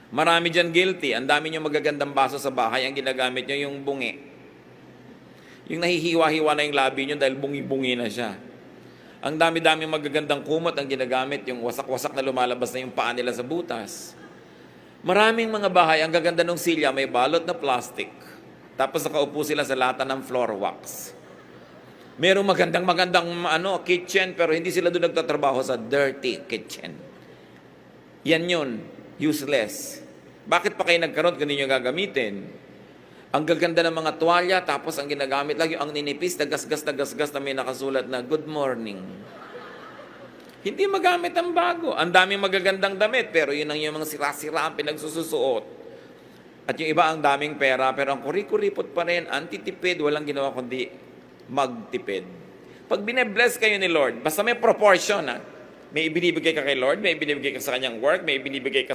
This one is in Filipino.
Marami dyan guilty. Ang dami nyo magagandang baso sa bahay, ang ginagamit nyo yung bungi. Yung nahihiwa-hiwa na yung labi nyo dahil bungi-bungi na siya. Ang dami-dami magagandang kumot ang ginagamit, yung wasak-wasak na lumalabas na yung paa nila sa butas. Maraming mga bahay, ang gaganda ng silya, may balot na plastic. Tapos nakaupo sila sa lata ng floor wax. Merong magandang kitchen, pero hindi sila doon nagtatrabaho sa dirty kitchen. Yan yun, useless. Bakit pa kayo nagkaroon kung hindi nyo gagamitin? Ang gaganda ng mga tuwalya, tapos ang ginagamit lagi, ang ninipis, nagasgas na may nakasulat na, good morning. Hindi magamit ang bago. Ang daming magagandang damit, pero yun ang yung mga sira-sira ang pinagsususuot. At yung iba ang daming pera, pero ang kuri-kuripot pa rin, antitipid, walang ginawa kundi magtipid. Pag bine-bless kayo ni Lord, basta may proportion, ha? May ibinibigay ka kay Lord, may ibinibigay ka sa kanyang work, may ibinibigay ka